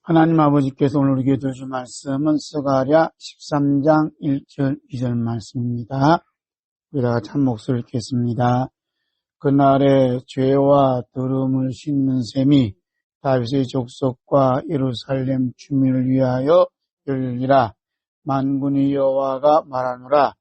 하나님 아버지께서 오늘 우리에게 주신 말씀은 스가랴 13장 1절 2절 말씀입니다. 우리가 같이 한 목소리를 읽겠습니다. 그날에 죄와 더러움을 씻는 셈이 다윗의 족속과 예루살렘 주민을 위하여 열리리라. 만군의 여호와가 말하노라.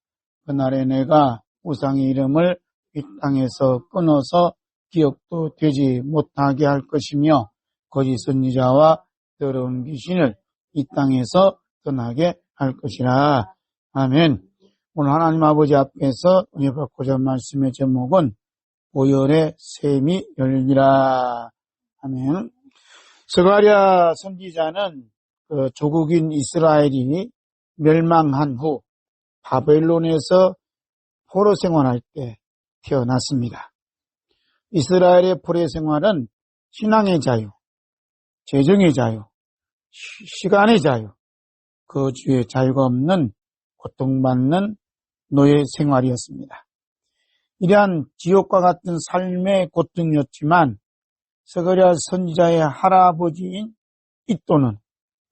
그날에 내가 우상의 이름을 이 땅에서 끊어서 기억도 되지 못하게 할 것이며 거짓 선지자와 더러운 귀신을 이 땅에서 떠나게 할 것이라. 아멘. 오늘 하나님 아버지 앞에서 은혜 받고자 한 말씀의 제목은 보혈의 셈이 열리라. 아멘. 스가랴 선지자는 조국인 이스라엘이 멸망한 후 바벨론에서 포로 생활할 때 태어났습니다. 이스라엘의 포로 생활은 신앙의 자유, 재정의 자유, 시간의 자유, 거주의 자유가 없는 고통받는 노예 생활이었습니다. 이러한 지옥과 같은 삶의 고통이었지만 스가랴 선지자의 할아버지인 잇도는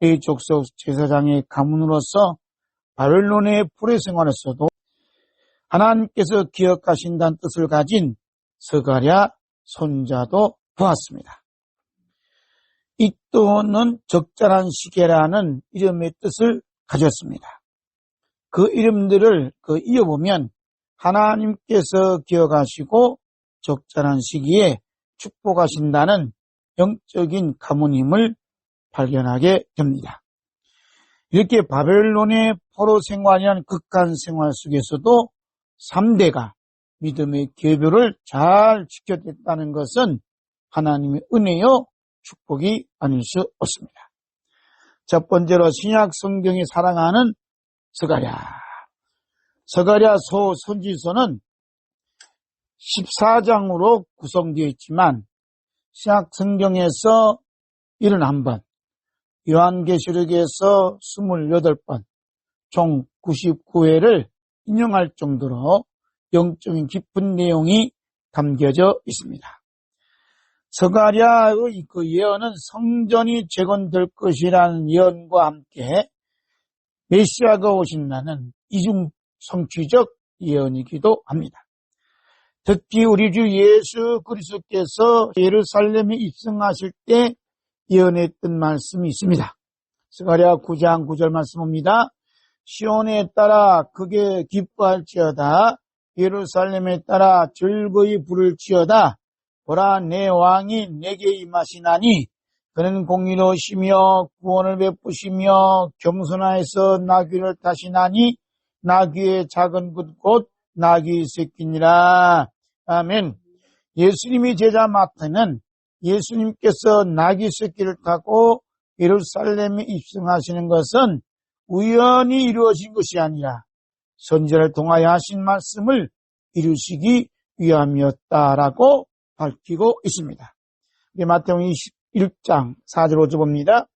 이 족속 제사장의 가문으로서 바벨론의 포로 생활에서도 하나님께서 기억하신다는 뜻을 가진 스가랴 손자도 보았습니다. 잇도는 적절한 시계라는 이름의 뜻을 가졌습니다. 그 이름들을 이어보면 하나님께서 기억하시고 적절한 시기에 축복하신다는 영적인 가문임을 발견하게 됩니다. 이렇게 바벨론의 포로 생활이라는 극한 생활 속에서도 3대가 믿음의 계보를 잘 지켜냈다는 것은 하나님의 은혜요 축복이 아닐 수 없습니다. 첫 번째로 신약 성경이 사랑하는 스가랴 선지서는 14장으로 구성되어 있지만 신약 성경에서 71번, 요한계시록에서 28번, 총 99회를 인용할 정도로 영적인 깊은 내용이 담겨져 있습니다. 스가랴의 그 예언은 성전이 재건될 것이라는 예언과 함께 메시아가 오신다는 이중 성취적 예언이기도 합니다. 특히 우리 주 예수 그리스도께서 예루살렘에 입성하실 때 예언했던 말씀이 있습니다. 스가랴 9장 9절 말씀입니다. 시온에 따라 크게 기뻐할지어다. 예루살렘에 따라 즐거이 부를지어다. 보라, 내 왕이 내게 임하시나니 그는 공의로우시며 구원을 베푸시며 겸손하여서 나귀를 타시나니 나귀의 작은 것 곧 나귀 새끼니라. 아멘. 예수님이 제자 마태는 예수님께서 나귀 새끼를 타고 예루살렘에 입성하시는 것은 우연히 이루어진 것이 아니라 선지자를 통하여 하신 말씀을 이루시기 위함이었다라고 밝히고 있습니다. 마태복음 21장 4절 5절 봅니다.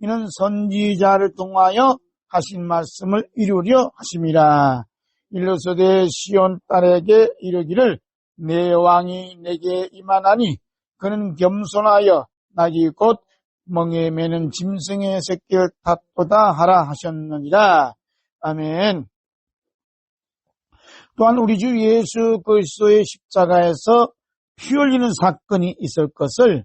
이는 선지자를 통하여 하신 말씀을 이루려 하심이라. 일러서되 시온 딸에게 이르기를 내 왕이 내게 임하나니 그는 겸손하여 나귀 곧 멍에 매는 짐승의 새끼를 탔도다 하라 하셨느니라. 아멘. 또한 우리 주 예수 그리스도의 십자가에서 피 흘리는 사건이 있을 것을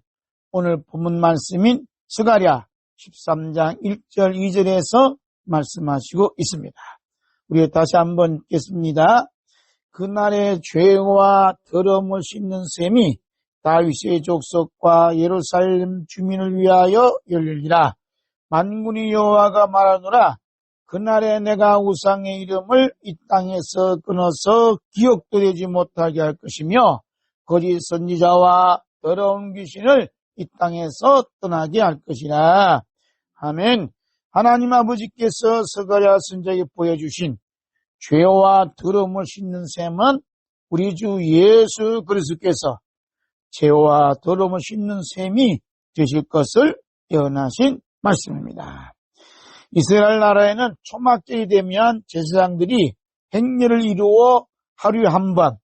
오늘 본문 말씀인 스가랴 13장 1절 2절에서 말씀하시고 있습니다. 우리 다시 한번 읽겠습니다. 그날의 죄와 더러움을 씻는 셈이 다윗의 족속과 예루살렘 주민을 위하여 열리리라. 만군의 여호와가 말하노라. 그날에 내가 우상의 이름을 이 땅에서 끊어서 기억도 되지 못하게 할 것이며 거짓 선지자와 더러운 귀신을 이 땅에서 떠나게 할 것이라. 아멘. 하나님 아버지께서 스가랴 선지자에게 보여주신 죄와 더러움을 씻는 셈은 우리 주 예수 그리스도께서 죄와 더러움을 씻는 셈이 되실 것을 예언하신 말씀입니다. 이스라엘 나라에는 초막절이 되면 제사장들이 행렬을 이루어 하루에 한 번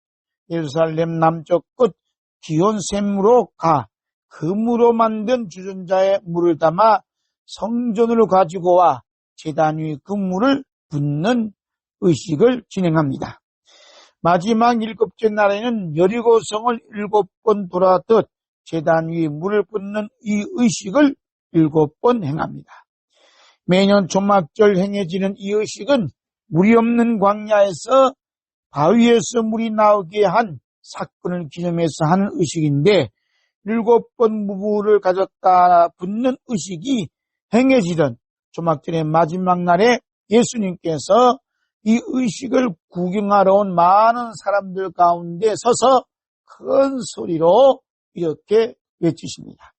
예루살렘 남쪽 끝 기온샘으로 가 금으로 만든 주전자에 물을 담아 성전으로 가지고 와 제단 위 그물을 붓는 의식을 진행합니다. 마지막 7째 날에는 여리고성을 7번 돌아듯 제단 위에 물을 붓는 이 의식을 7번 행합니다. 매년 초막절 행해지는 이 의식은 물이 없는 광야에서 바위에서 물이 나오게 한 사건을 기념해서 하는 의식인데 7번 물을 가졌다 붓는 의식이 행해지던 초막절의 마지막 날에 예수님께서 이 의식을 구경하러 온 많은 사람들 가운데 서서 큰 소리로 이렇게 외치십니다.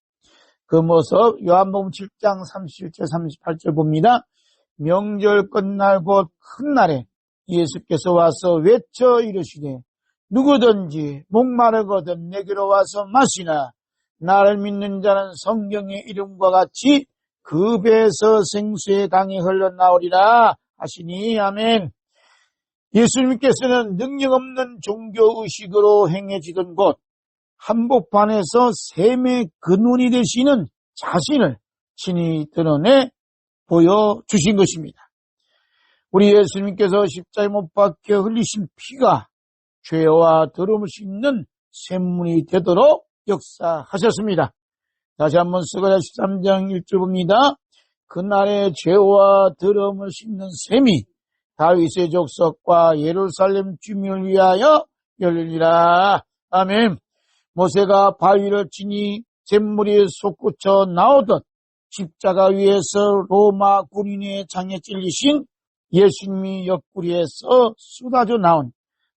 그 모습 요한복음 7장 37절 38절 봅니다. 명절 끝날 곧 큰 날에 예수께서 와서 외쳐 이르시되 누구든지 목마르거든 내게로 와서 마시나 나를 믿는 자는 성경의 이름과 같이 그 배에서 생수의 강이 흘러나오리라 하시니 아멘. 예수님께서는 능력 없는 종교의식으로 행해지던 곳 한복판에서 샘의 근원이 되시는 자신을 친히 드러내 보여주신 것입니다. 우리 예수님께서 십자가에 못 박혀 흘리신 피가 죄와 더러움을 씻는 샘물이 되도록 역사하셨습니다. 다시 한번 스가랴 13장 1절 봅니다. 그날에 죄와 더러움을 씻는 샘이 다윗의 족속과 예루살렘 주민을 위하여 열리리라. 아멘. 모세가 바위를 치니 샘물이 솟구쳐 나오듯 십자가 위에서 로마 군인의 장에 찔리신 예수님이 옆구리에서 쏟아져 나온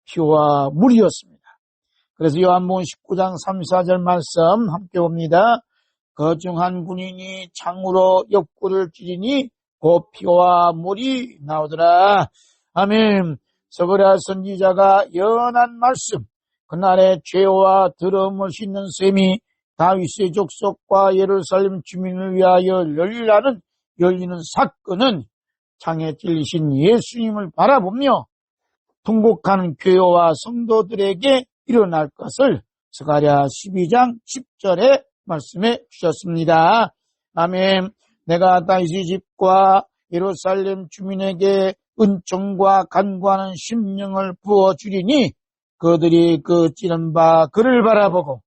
피와 물이었습니다. 그래서 요한복음 19장 34절 말씀 함께 봅니다. 거중한 군인이 창으로 옆구리를 찌르니 그 피와 물이 나오더라. 아멘. 스가랴 선지자가 예언한 말씀, 그날에 죄와 더러움을 씻는 셈이 다윗의 족속과 예루살렘 주민을 위하여 열리는 사건은 창에 찔리신 예수님을 바라보며 통곡하는 교회와 성도들에게 일어날 것을 스가랴 12장 10절에 말씀해 주셨습니다. 아멘. 내가 다윗의 집과 예루살렘 주민에게 은총과 간구하는 심령을 부어주리니 그들이 그 찌른 바 그를 바라보고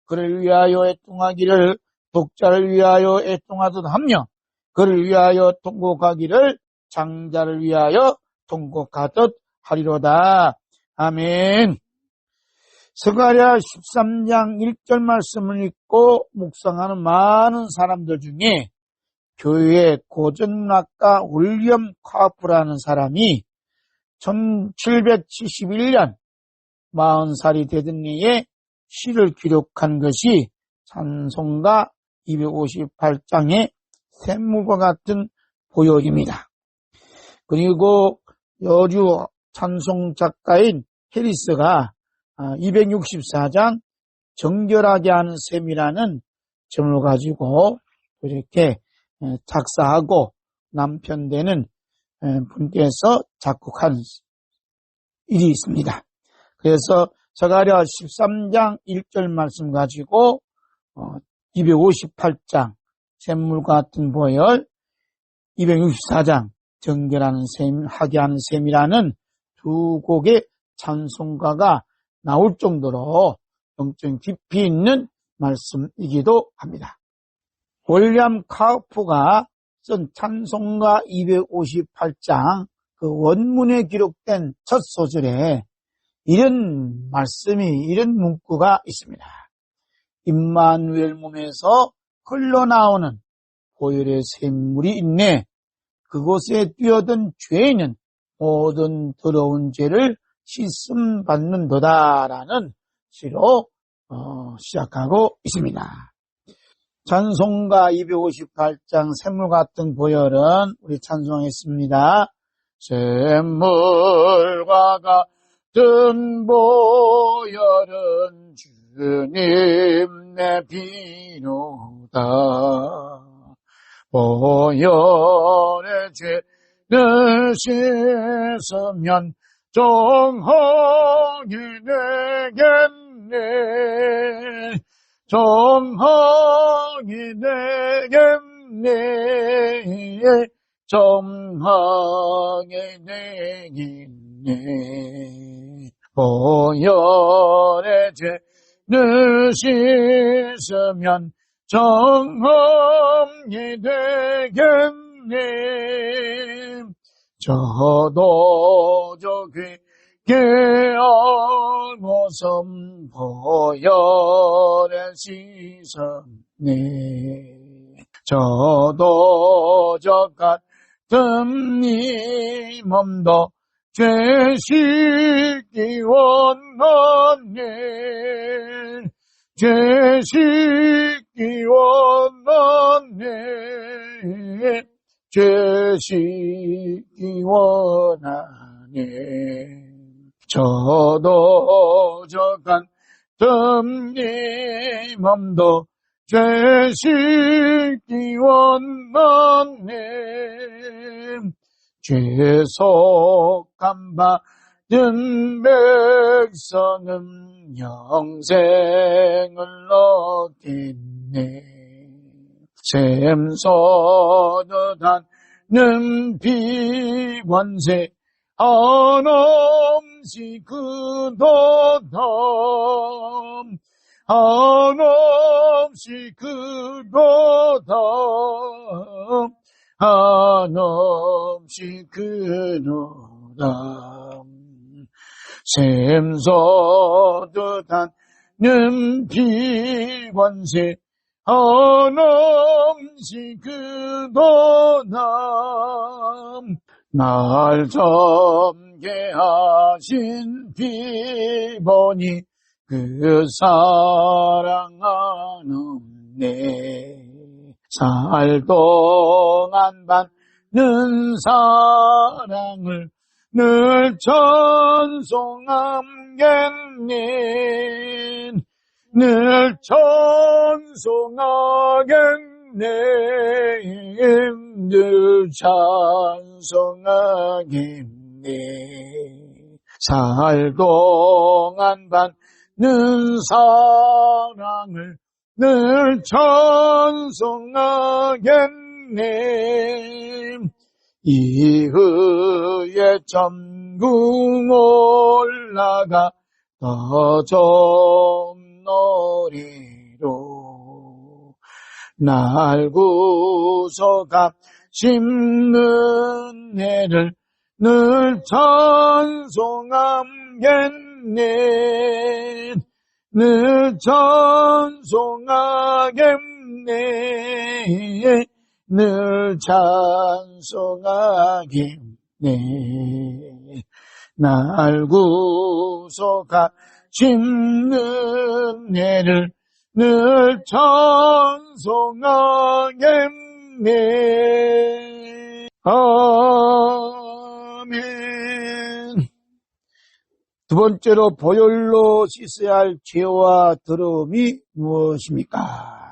그를 위하여 애통하기를 독자를 위하여 애통하듯 하며 그를 위하여 통곡하기를 장자를 위하여 통곡하듯 하리로다. 아멘. 스가랴 13장 1절 말씀을 읽고 묵상하는 많은 사람들 중에 교회의 고전문학가 윌리엄 카프라는 사람이 1771년 40살이 되던 해에 시를 기록한 것이 찬송가 258장의 샘물과 같은 보혈입니다. 그리고 여주 찬송 작가인 해리스가 264장 정결하게 하는 셈이라는 점을 가지고 이렇게 작사하고 남편 되는 분께서 작곡한 일이 있습니다. 그래서 스가랴 13장 1절 말씀 가지고 258장 샘물과 같은 보혈, 264장 정결하는 셈, 하게 하는 셈이라는 두 곡의 찬송가가 나올 정도로 영적 깊이 있는 말씀이기도 합니다. 윌리엄 카우프가 쓴 찬송가 258장 그 원문에 기록된 첫 소절에 이런 말씀이, 이런 문구가 있습니다. 임마누엘 몸에서 흘러나오는 보혈의 샘물이 있네. 그곳에 뛰어든 죄인은 모든 더러운 죄를 씻음 받는도다라는 시로 시작하고 있습니다. 찬송가 258장 샘물 같은 보혈은 우리 찬송했습니다. 샘물과 같은 보혈은 주님 내 비누다. 보혈의 죄를 씻으면 정황이 되겠네. 정황이 내에 정하게 되겠네. 보혈의 죄를 씻으면 정하게 되겠네. 저도 저 귀게 알고서 보혈에 씻었네. 저도 저 같은 이 몸도 죄 씻기 원하네. 죄 씻기 원하네. 죄 씻기 원하네. 저도 저 같은 이 몸도 죄 씻기 원하네. 죄속함 받은 백성은 영생을 얻겠네. 샘솟듯 하는 비관세 한없이 그도다. 한없이 그도다. 한없이 그도다. 샘솟듯 하는 비관세 한없이 그도다. 날 섬게 하신 비보니 그 사랑하는 내 살 동안 받는 사랑을 늘 찬송하겠네. 늘 찬송하겠네. 늘 찬송하겠네. 살 동안 받는 사랑을 늘 찬송하겠네. 이후에 천국 올라가 더 좋은 노래로 날 구속하신 은혜를 늘 찬송하겠네. 늘 찬송하겠네. 늘 찬송하겠네. 날 구속하신 은혜를 늘 찬송하겠네. 아멘. 두 번째로 보혈로 씻어야 할 죄와 더러움이 무엇입니까?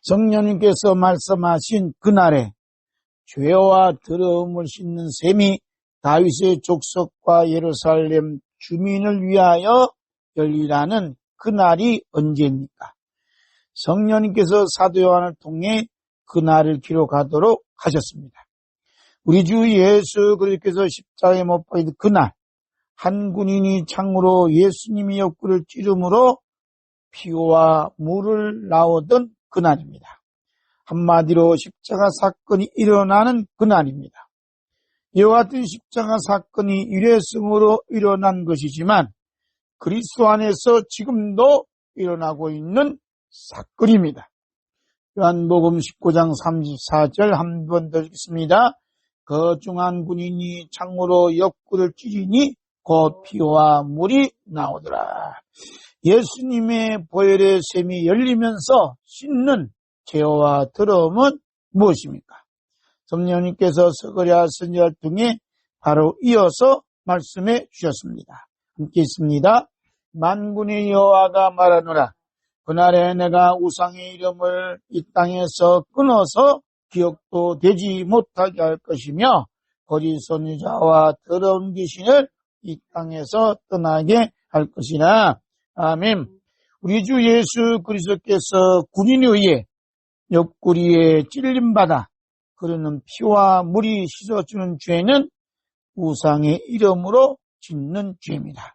성령님께서 말씀하신 그날에 죄와 더러움을 씻는 셈이 다윗의 족속과 예루살렘 주민을 위하여 열리라는 그날이 언제입니까? 성령님께서 사도 요한을 통해 그날을 기록하도록 하셨습니다. 우리 주 예수 그리스도께서 십자가에 못 박힌 그날, 한 군인이 창으로 예수님의 옆구리를 찌름으로 피와 물을 나오던 그날입니다. 한마디로 십자가 사건이 일어나는 그날입니다. 이와 같은 십자가 사건이 일회성으로 일어난 것이지만 그리스도 안에서 지금도 일어나고 있는 사건입니다. 요한복음 19장 34절 한 번 더 읽겠습니다. 거중한 군인이 창으로 옆구리를 찌르니 곧 피와 물이 나오더라. 예수님의 보혈의 셈이 열리면서 씻는 죄와 더러움은 무엇입니까? 성령님께서 스가랴 선지자를 통해 바로 이어서 말씀해 주셨습니다. 함께 있습니다. 만군의 여호와가 말하노라. 그날에 내가 우상의 이름을 이 땅에서 끊어서 기억도 되지 못하게 할 것이며 거짓 선지자와 더러운 귀신을 이 땅에서 떠나게 할 것이라. 아멘. 우리 주 예수 그리스도께서 군인에 의해 옆구리에 찔림받아 흐르는 피와 물이 씻어주는 죄는 우상의 이름으로 짓는 죄입니다.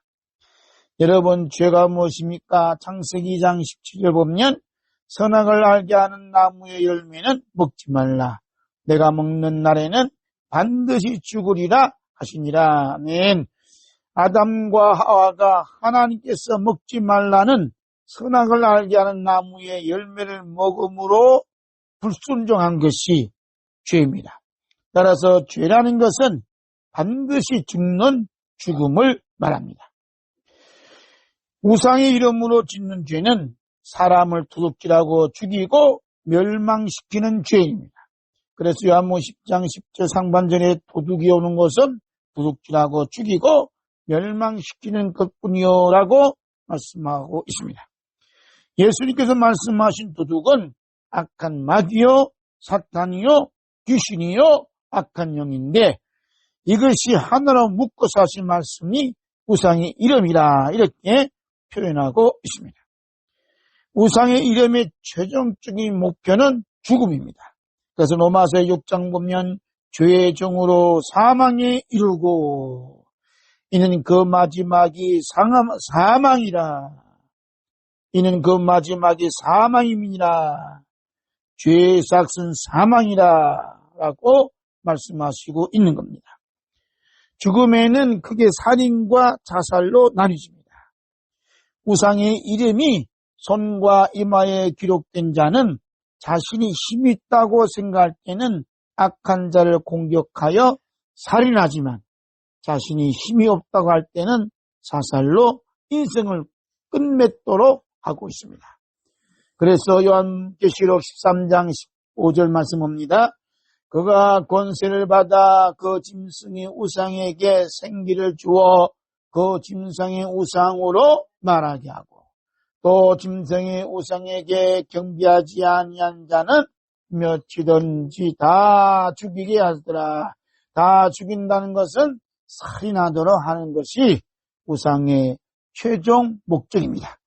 여러분, 죄가 무엇입니까? 창세기 2장 17절 보면 선악을 알게 하는 나무의 열매는 먹지 말라. 내가 먹는 날에는 반드시 죽으리라 하시니라. 아멘. 아담과 하와가 하나님께서 먹지 말라는 선악을 알게 하는 나무의 열매를 먹음으로 불순종한 것이 죄입니다. 따라서 죄라는 것은 반드시 죽는 죽음을 말합니다. 우상의 이름으로 짓는 죄는 사람을 도둑질하고 죽이고 멸망시키는 죄입니다. 그래서 요한복음 10장 10절 상반절에 도둑이 오는 것은 도둑질하고 죽이고 멸망시키는 것뿐이요라고 말씀하고 있습니다. 예수님께서 말씀하신 도둑은 악한 마귀요, 사탄이요, 귀신이요, 악한 영인데 이것이 하나로 묶어서 하신 말씀이 우상의 이름이라 이렇게 표현하고 있습니다. 우상의 이름의 최종적인 목표는 죽음입니다. 그래서 로마서 6장 보면 죄의 종으로 사망에 이르고 이는 그 마지막이 사망이라. 이는 그 마지막이 사망임이니라. 죄의 삭은 사망이라 라고 말씀하시고 있는 겁니다. 죽음에는 크게 살인과 자살로 나뉘집니다. 우상의 이름이 손과 이마에 기록된 자는 자신이 힘이 있다고 생각할 때는 악한 자를 공격하여 살인하지만 자신이 힘이 없다고 할 때는 자살로 인생을 끝맺도록 하고 있습니다. 그래서 요한계시록 13장 15절 말씀합니다. 그가 권세를 받아 그 짐승의 우상에게 생기를 주어 그 짐승의 우상으로 말하게 하고 또 짐승의 우상에게 경배하지 아니한 자는 몇이든지 다 죽이게 하더라. 다 죽인다는 것은 살인하도록 하는 것이 우상의 최종 목적입니다.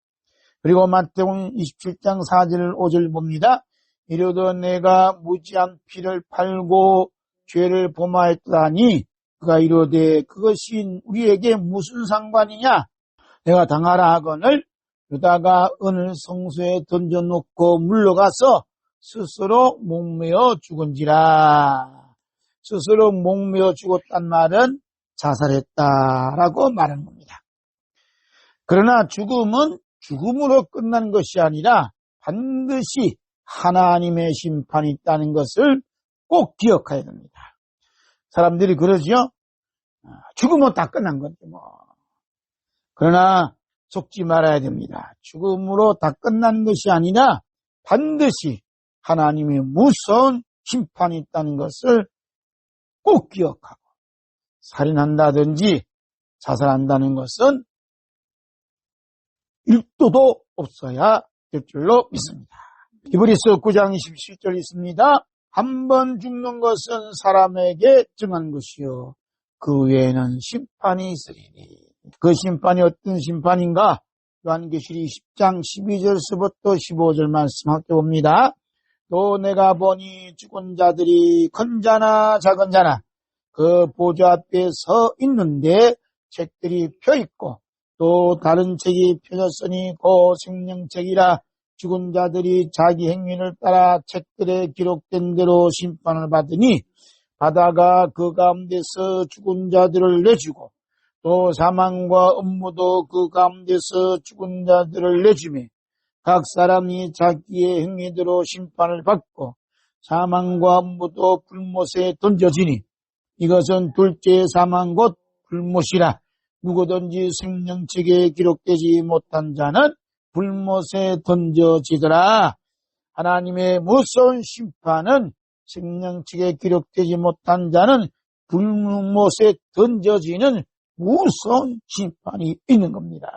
그리고 마태복음 27장 4절 5절 봅니다. 이르되 내가 무지한 피를 팔고 죄를 범하였다니 그가 이르되 그것이 우리에게 무슨 상관이냐. 내가 당하라 하거늘 유다가 은을 성소에 던져놓고 물러가서 스스로 목매어 죽은지라. 스스로 목매어 죽었단 말은 자살했다라고 말하는 겁니다. 그러나 죽음은 죽음으로 끝나는 것이 아니라 반드시 하나님의 심판이 있다는 것을 꼭 기억해야 됩니다. 사람들이 그러죠. 죽으면 다 끝난 거지 뭐. 그러나 속지 말아야 됩니다. 죽음으로 다 끝나는 것이 아니라 반드시 하나님의 무서운 심판이 있다는 것을 꼭 기억하고 살인한다든지 자살한다는 것은 1도도 없어야 될 줄로 믿습니다. 히브리서 9장 27절 있습니다. 한 번 죽는 것은 사람에게 정한 것이요 그 외에는 심판이 있으리니. 그 심판이 어떤 심판인가? 요한계시록 10장 12절서부터 15절 말씀 함께 봅니다. 또 내가 보니 죽은 자들이 큰 자나 작은 자나 그 보좌 앞에 서 있는데 책들이 펴있고 또 다른 책이 펴졌으니 그 생명책이라. 죽은 자들이 자기 행위를 따라 책들에 기록된 대로 심판을 받으니 바다가 그 가운데서 죽은 자들을 내주고 또 사망과 음모도 그 가운데서 죽은 자들을 내주매 각 사람이 자기의 행위대로 심판을 받고 사망과 음모도 불못에 던져지니 이것은 둘째 사망 곧 불못이라. 누구든지 생명책에 기록되지 못한 자는 불못에 던져지더라. 하나님의 무서운 심판은 생명책에 기록되지 못한 자는 불못에 던져지는 무서운 심판이 있는 겁니다.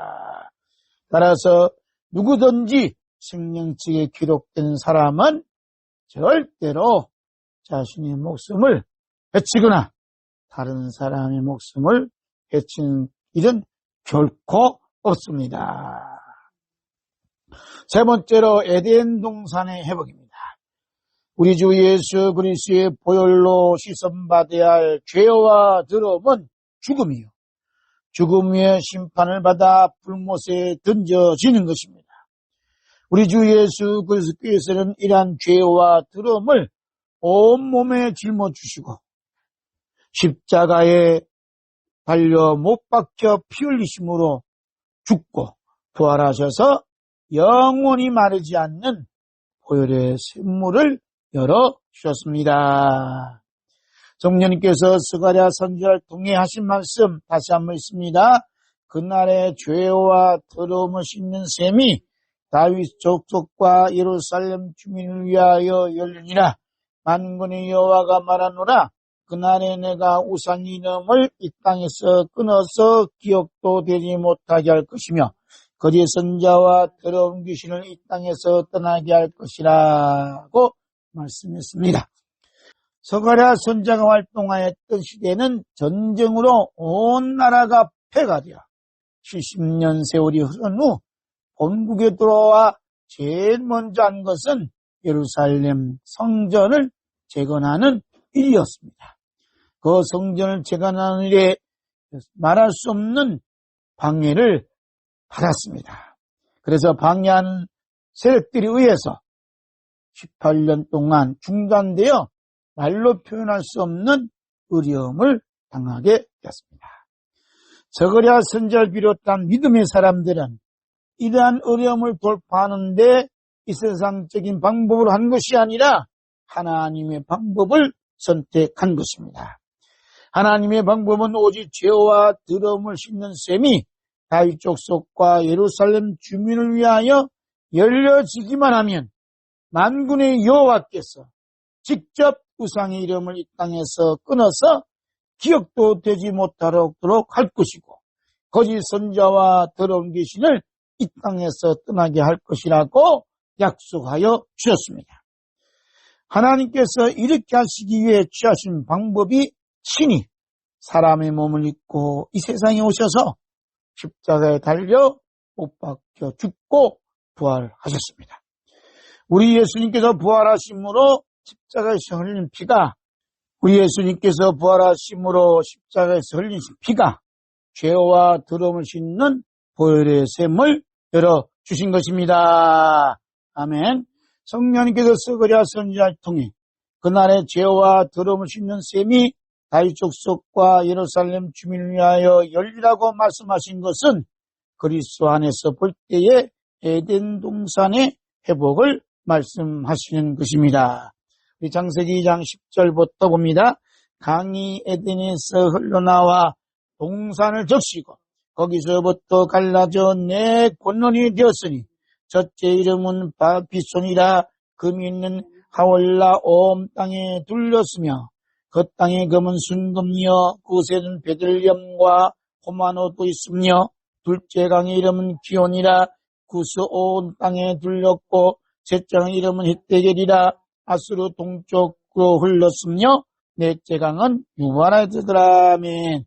따라서 누구든지 생명책에 기록된 사람은 절대로 자신의 목숨을 해치거나 다른 사람의 목숨을 해치는 일은 결코 없습니다. 세 번째로 에덴 동산의 회복입니다. 우리 주 예수 그리스도의 보혈로 씻음받아야 할 죄와 더러움은 죽음이요. 죽음 위에 심판을 받아 불못에 던져지는 것입니다. 우리 주 예수 그리스도께서는 이러한 죄와 더러움을 온몸에 짊어지시고 십자가에 달려 못 박혀 피 흘리심으로 죽고 부활하셔서 영원히 마르지 않는 보혈의 샘물을 열어주셨습니다. 성령님께서 스가랴 선지자를 통해 하신 말씀 다시 한번 있습니다. 그날의 죄와 더러움을 씻는 셈이 다윗 족속과 예루살렘 주민을 위하여 열리니라. 만군의 여호와가 말하노라. 그날에 내가 우상 이름을 이 땅에서 끊어서 기억도 되지 못하게 할 것이며 거짓 선자와 더러운 귀신을 이 땅에서 떠나게 할 것이라고 말씀했습니다. 스가랴 선지자가 활동하였던 시대는 전쟁으로 온 나라가 패가 되어 70년 세월이 흐른 후 본국에 돌아와 제일 먼저 한 것은 예루살렘 성전을 재건하는 일이었습니다. 그 성전을 재건하는 일에 말할 수 없는 방해를 받았습니다. 그래서 방해하는 세력들에 의해서 18년 동안 중단되어 말로 표현할 수 없는 어려움을 당하게 되었습니다. 스가랴 선지자를 비롯한 믿음의 사람들은 이러한 어려움을 돌파하는데 이 세상적인 방법으로 한 것이 아니라 하나님의 방법을 선택한 것입니다. 하나님의 방법은 오직 죄와 더러움을 씻는 셈이 다윗 족속과 예루살렘 주민을 위하여 열려지기만 하면 만군의 여호와께서 직접 우상의 이름을 이 땅에서 끊어서 기억도 되지 못하도록 할 것이고 거짓 선자와 더러운 귀신을 이 땅에서 떠나게 할 것이라고 약속하여 주셨습니다. 하나님께서 이렇게 하시기 위해 취하신 방법이 친히 사람의 몸을 입고 이 세상에 오셔서 십자가에 달려 못 박혀 죽고 부활하셨습니다. 우리 예수님께서 부활하심으로 십자가에서 흘린 피가 우리 예수님께서 부활하심으로 십자가에서 흘린 피가 죄와 더러움을 씻는 보혈의 샘을 열어주신 것입니다. 아멘. 성령님께서 스가랴 선지자를 통해 그날의 죄와 더러움을 씻는 셈이 다윗 족속과 예루살렘 주민을 위하여 열리라고 말씀하신 것은 그리스도 안에서 볼 때에 에덴 동산의 회복을 말씀하시는 것입니다. 우리 창세기 2장 10절부터 봅니다. 강이 에덴에서 흘러나와 동산을 적시고 거기서부터 갈라져 네 권론이 되었으니 첫째 이름은 바비손이라 금이 있는 하월라 온 땅에 둘렸으며 그 땅의 금은 순금이요 그곳에는 베들렘과 호마노도 있으며 둘째 강의 이름은 기온이라 그곳 온 땅에 둘렸고 셋째 이름은 헷데겔이라 아수르 동쪽으로 흘렀으며 넷째 강은 유바라드더라. 아멘.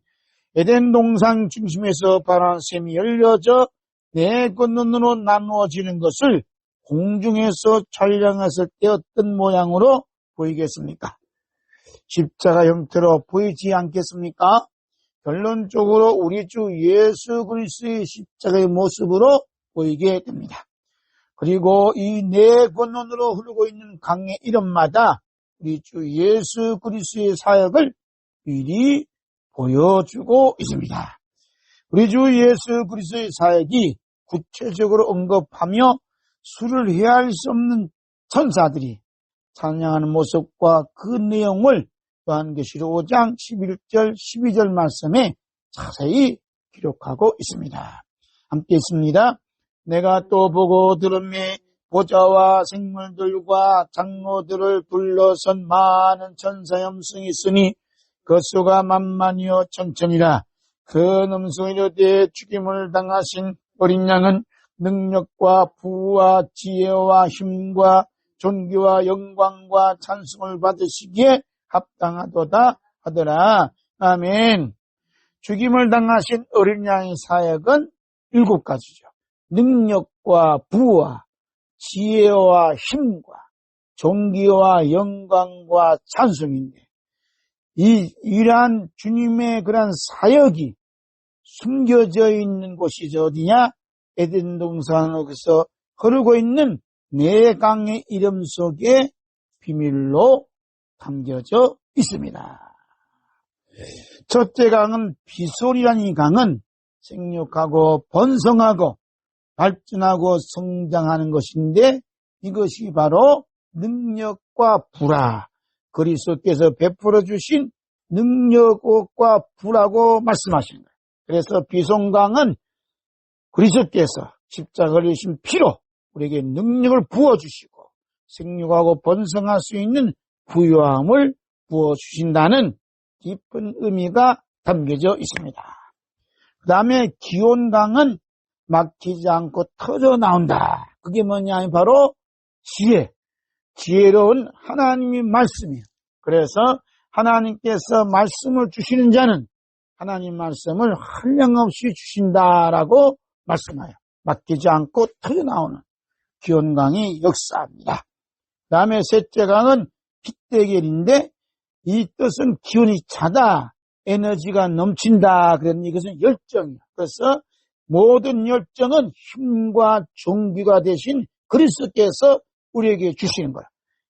에덴 동산 중심에서 바람 샘이 열려져 네 건넌으로 나누어지는 것을 공중에서 촬영했을 때 어떤 모양으로 보이겠습니까? 십자가 형태로 보이지 않겠습니까? 결론적으로 우리 주 예수 그리스도의 십자가의 모습으로 보이게 됩니다. 그리고 이 네 권론으로 흐르고 있는 강의 이름마다 우리 주 예수 그리스도의 사역을 미리 보여주고 있습니다. 우리 주 예수 그리스도의 사역이 구체적으로 언급하며 수를 헤아릴 수 없는 천사들이 찬양하는 모습과 그 내용을 요한계시록 5장 11절 12절 말씀에 자세히 기록하고 있습니다. 함께 있습니다. 내가 또 보고 들음에 보좌와 생물들과 장로들을 둘러선 많은 천사 염승이 있으니 그 수가 만만이요 천천이라. 그 음성이 이르되 죽임을 당하신 어린 양은 능력과 부와 지혜와 힘과 존귀와 영광과 찬송을 받으시기에 합당하도다 하더라. 아멘. 죽임을 당하신 어린 양의 사역은 7가지죠. 능력과 부와 지혜와 힘과 존귀와 영광과 찬송인데, 이러한 주님의 그런 사역이 숨겨져 있는 곳이 어디냐? 에덴 동산에서 흐르고 있는 네 강의 이름 속에 비밀로 담겨져 있습니다. 첫째 강은 비솔이라는 이 강은 생육하고 번성하고 발전하고 성장하는 것인데, 이것이 바로 능력과 불화, 그리스도께서 베풀어 주신 능력과 불화고 말씀하신 거예요. 그래서 비송강은 그리스도께서 십자가 흘리신 피로 우리에게 능력을 부어주시고 생육하고 번성할 수 있는 부유함을 부어주신다는 깊은 의미가 담겨져 있습니다. 그 다음에 기온강은 막히지 않고 터져 나온다. 그게 뭐냐? 바로 지혜로운 하나님의 말씀이에요. 그래서 하나님께서 말씀을 주시는 자는 하나님 말씀을 한량없이 주신다라고 말씀하여 막히지 않고 터져나오는 기온강이 역사합니다. 그 다음에 셋째 강은 빛대결인데, 이 뜻은 기운이 차다, 에너지가 넘친다, 그런 이것은 열정이에요. 그래서 모든 열정은 힘과 종기가 되신 그리스도께서 우리에게 주시는 거예요.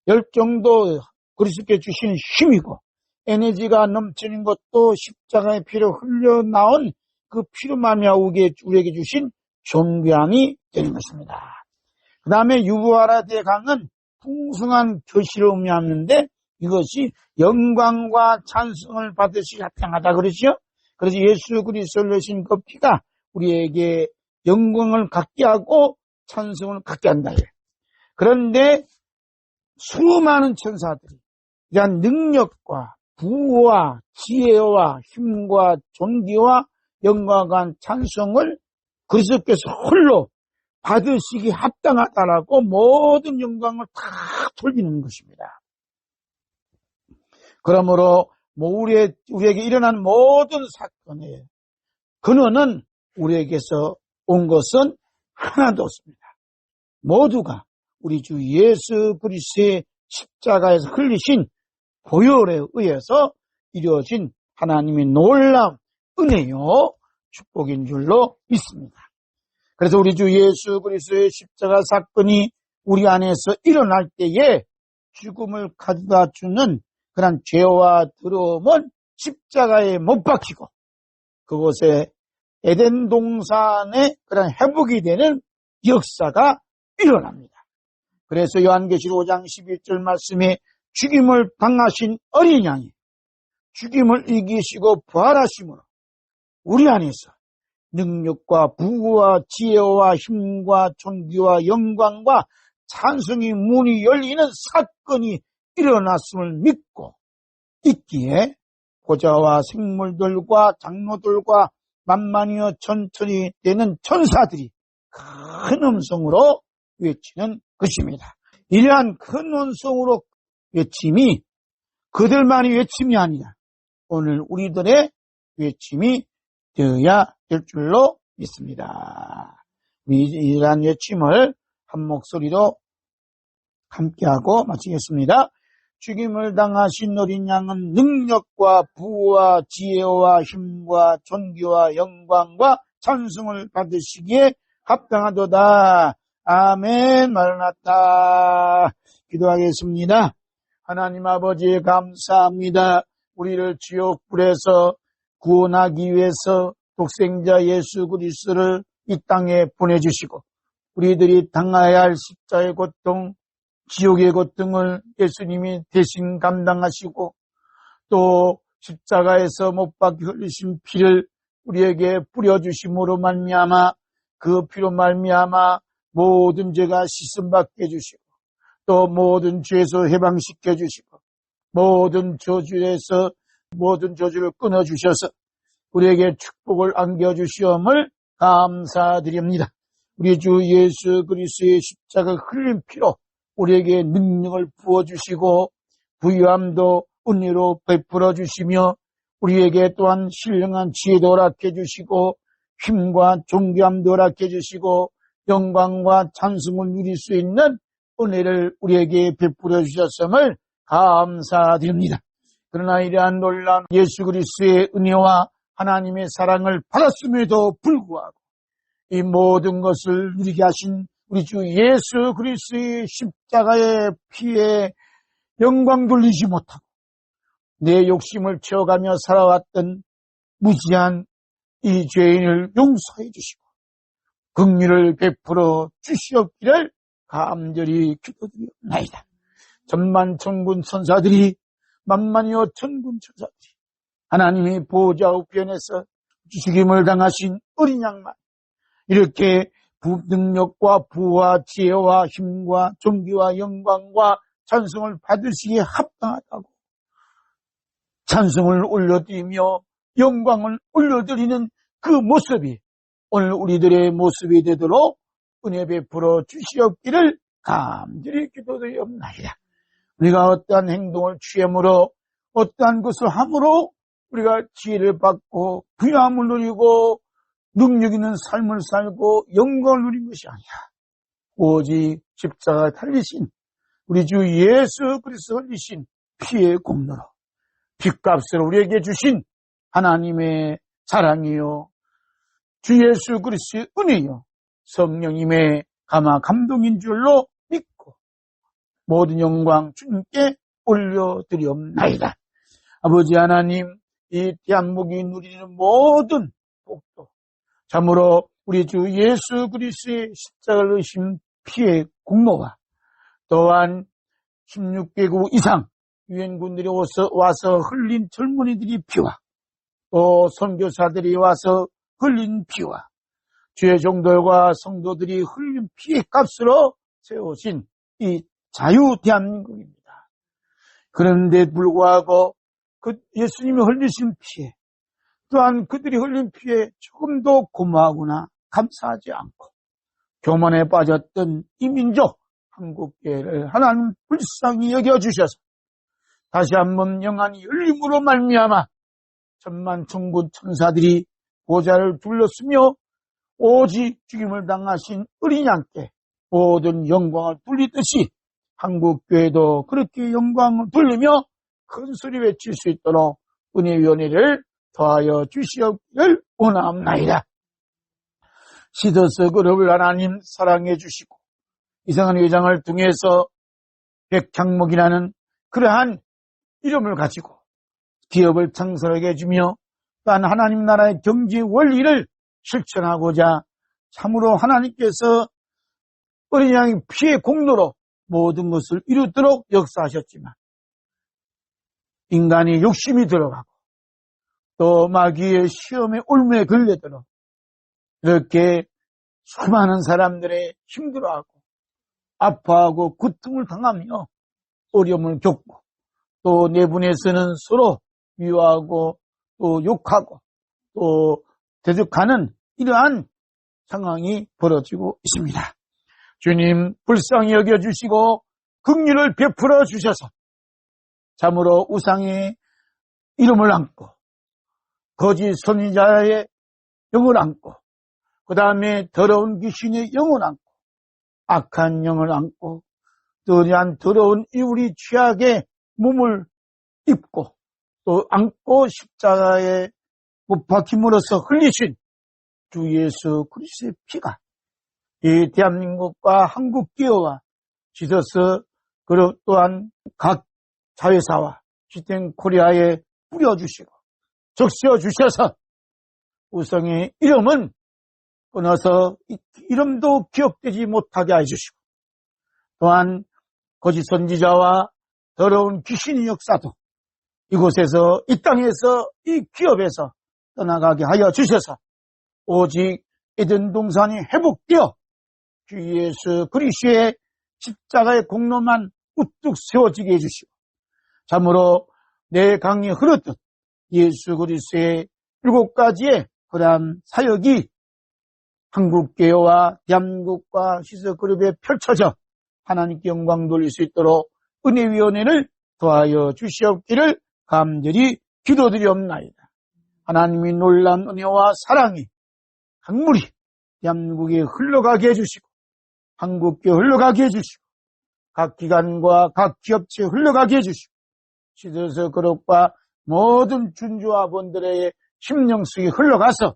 열정도 그리스도께 주시는 힘이고, 에너지가 넘치는 것도 십자가의 피로 흘러나온 그 피로 말미암아 우리에게 주신 존귀함이 되는 것입니다. 그 다음에 유부하라데 강은 풍성한 교실을 의미하는데, 이것이 영광과 찬송을 받으시기 합당하다 그러죠. 그래서 예수 그리스도를 내신 그 피가 우리에게 영광을 갖게 하고 찬송을 갖게 한다. 그런데 수많은 천사들이 이러한 능력과 부와 지혜와 힘과 존귀와 영광과 찬송을 그리스도께서 홀로 받으시기 합당하다라고 모든 영광을 다 돌리는 것입니다. 그러므로 우리에게 일어난 모든 사건의 근원은 우리에게서 온 것은 하나도 없습니다. 모두가 우리 주 예수 그리스도의 십자가에서 흘리신 보혈에 의해서 이루어진 하나님의 놀라운 은혜요 축복인 줄로 믿습니다. 그래서 우리 주 예수 그리스도의 십자가 사건이 우리 안에서 일어날 때에 죽음을 가져다 주는 그런 죄와 더러움은 십자가에 못 박히고 그곳에 에덴 동산의 그런 회복이 되는 역사가 일어납니다. 그래서 요한계시록 5장 11절 말씀에 죽임을 당하신 어린 양이 죽임을 이기시고 부활하심으로 우리 안에서 능력과 부와 지혜와 힘과 존귀와 영광과 찬송의 문이 열리는 사건이 일어났음을 믿고 있기에 보좌와 생물들과 장로들과 만만이여 천천히 되는 천사들이 큰 음성으로 외치는 것입니다. 이러한 큰 음성으로 외침이 그들만의 외침이 아니라 오늘 우리들의 외침이 되어야 될 줄로 믿습니다. 이러한 외침을 한 목소리로 함께하고 마치겠습니다. 죽임을 당하신 어린 양은 능력과 부와 지혜와 힘과 존귀와 영광과 찬송을 받으시기에 합당하도다. 아멘. 마라나타. 기도하겠습니다. 하나님 아버지 감사합니다. 우리를 지옥불에서 구원하기 위해서 독생자 예수 그리스도를 이 땅에 보내주시고 우리들이 당해야 할 십자의 고통, 지옥의 고통을 예수님이 대신 감당하시고 또 십자가에서 못 박혀 흘리신 피를 우리에게 뿌려주심으로 말미암아 그 피로 말미암아 모든 죄가 씻음받게 해주시고 또 모든 죄에서 해방시켜 주시고 모든 저주에서 모든 저주를 끊어주셔서 우리에게 축복을 안겨주시om을 감사드립니다. 우리 주 예수 그리스도의 십자가 흘린 피로 우리에게 능력을 부어주시고 부유함도 은혜로 베풀어 주시며 우리에게 또한 신령한 지혜도 허락해 주시고 힘과 존귀함도 허락해 주시고 영광과 찬송을 누릴 수 있는 은혜를 우리에게 베풀어 주셨음을 감사드립니다. 그러나 이러한 놀라운 예수 그리스도의 은혜와 하나님의 사랑을 받았음에도 불구하고 이 모든 것을 누리게 하신 우리 주 예수 그리스도의 십자가의 피에 영광 돌리지 못하고 내 욕심을 채워가며 살아왔던 무지한 이 죄인을 용서해 주시고 긍휼을 베풀어 주시옵기를 간절히 기도드리옵나이다. 천만천군 천사들이 만만여 천군 천사들이 하나님의 보좌 우편에서 죽임을 당하신 어린 양만 이렇게 능력과 부와 지혜와 힘과 존귀와 영광과 찬송을 받으시기에 합당하다고 찬송을 올려드리며 영광을 올려드리는 그 모습이 오늘 우리들의 모습이 되도록 은혜 베풀어 주시옵기를 간절히 기도드리옵나이다. 우리가 어떠한 행동을 취함으로 어떠한 것을 함으로 우리가 지혜를 받고 부유함을 누리고 능력 있는 삶을 살고 영광을 누린 것이 아니라 오직 십자가에 달리신 우리 주 예수 그리스도 흘리신 피의 공로로 핏값을 우리에게 주신 하나님의 사랑이요 주 예수 그리스도의 은혜요 성령님의 감동인 줄로 믿고 모든 영광 주님께 올려드리옵나이다. 아버지 하나님, 이 대한민국이 누리는 모든 복도 참으로 우리 주 예수 그리스도의 십자가를 의신 피의 공로와 또한 16개국 이상 유엔군들이 와서 흘린 젊은이들이 피와 또 선교사들이 와서 흘린 피와 주의 종들과 성도들이 흘린 피의 값으로 세우신 이 자유 대한민국입니다. 그런데 불구하고 그 예수님이 흘리신 피에 또한 그들이 흘린 피에 조금도 고마워하거나 감사하지 않고 교만에 빠졌던 이 민족 한국교회를 하나님 불쌍히 여겨주셔서 다시 한번 영안이 열림으로 말미암아 천만천군 천사들이 보좌를 둘렀으며 오직 죽임을 당하신 어린 양께 모든 영광을 돌리듯이 한국교회도 그렇게 영광을 돌리며 큰 소리 외칠 수 있도록 은혜위원회를 더하여 주시옵기를 원하옵나이다. 시더스 그룹을 하나님 사랑해 주시고 이상한 회장을 통해서 백향목이라는 그러한 이름을 가지고 기업을 창설하게 해주며 또한 하나님 나라의 경제 원리를 실천하고자 참으로 하나님께서 어린 양의 피의 공로로 모든 것을 이루도록 역사하셨지만 인간이 욕심이 들어가고 또 마귀의 시험에 올무에 걸려들어 이렇게 수많은 사람들의 힘들어하고 아파하고 고통을 당하며 어려움을 겪고 또 내분에서는 서로 미워하고 또 욕하고 또 대적하는 이러한 상황이 벌어지고 있습니다. 주님 불쌍히 여겨주시고 긍휼을 베풀어 주셔서 참으로 우상의 이름을 안고 거짓 선지자의 영을 안고 그 다음에 더러운 귀신의 영을 안고 악한 영을 안고 또 이러한 더러운 우리 죄악의 몸을 입고 또 안고 십자가에 못 박힘으로써 흘리신 주 예수 그리스도의 피가 이 대한민국과 한국교회와 지서스 그리고 또한 각 자회사와 시스템 코리아에 뿌려주시고 적셔 주셔서 우상의 이름은 끊어서 이름도 기억되지 못하게 해주시고 또한 거짓 선지자와 더러운 귀신의 역사도 이곳에서 이 땅에서 이 기업에서 떠나가게 하여 주셔서 오직 에덴 동산이 회복되어 주 예수 그리스도의 십자가의 공로만 우뚝 세워지게 해주시고 참으로 내 강이 흐르듯 예수 그리스도의 7가지의 그러한 사역이 한국교회와 대한민국과 시서그룹에 펼쳐져 하나님께 영광 돌릴 수 있도록 은혜위원회를 도와여 주시옵기를 간절히 기도드리옵나이다. 하나님이 놀라운 은혜와 사랑이 강물이 대한민국에 흘러가게 해주시고 한국교회 흘러가게 해주시고 각 기관과 각 기업체에 흘러가게 해주시고 시대에서 그릇과 모든 준주와본들의 심령 속에 흘러가서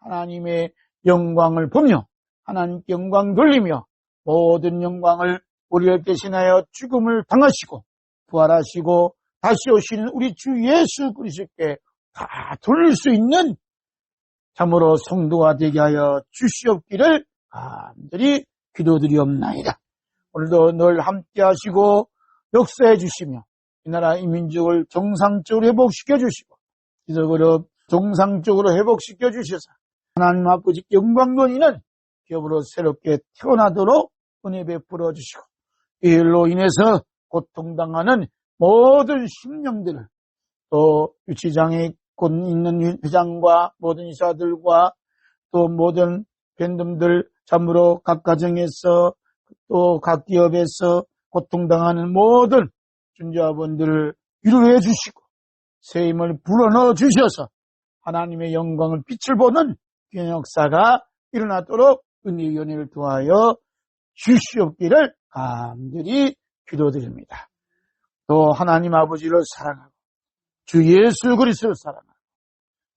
하나님의 영광을 보며 하나님께 영광 돌리며 모든 영광을 우리를 대신하여 죽음을 당하시고 부활하시고 다시 오시는 우리 주 예수 그리스도께 다 돌릴 수 있는 참으로 성도가 되게 하여 주시옵기를 간절히 기도드리옵나이다. 오늘도 늘 함께 하시고 역사해 주시며 이 나라 이 민족을 정상적으로 회복시켜 주시고 기적으로 정상적으로 회복시켜 주셔서 하나님 아버지 영광론이는 기업으로 새롭게 태어나도록 은혜 베풀어 주시고 이 일로 인해서 고통당하는 모든 심령들을 또 유치장에 곧 있는 회장과 모든 이사들과 또 모든 밴덤들 참으로 각 가정에서 또 각 기업에서 고통당하는 모든 준자분들을 위로해 주시고 새 힘을 불어넣어 주셔서 하나님의 영광을 빛을 보는 귀한 역사가 일어나도록 은혜위원회를 통하여 주시옵기를 간절히 기도드립니다. 또 하나님 아버지를 사랑하고 주 예수 그리스도를 사랑하고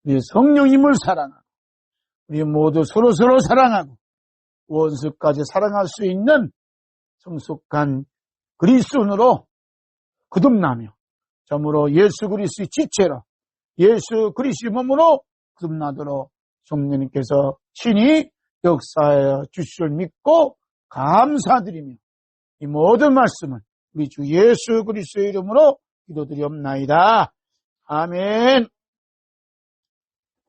우리 성령님을 사랑하고 우리 모두 서로 사랑하고 원수까지 사랑할 수 있는 성숙한 그리스도인으로 거듭나며 참으로 예수 그리스도의 지체로 예수 그리스도의 몸으로 거듭나도록 성령님께서 친히 역사하여 주시를 믿고 감사드리며 이 모든 말씀은 우리 주 예수 그리스도의 이름으로 기도드리옵나이다. 아멘.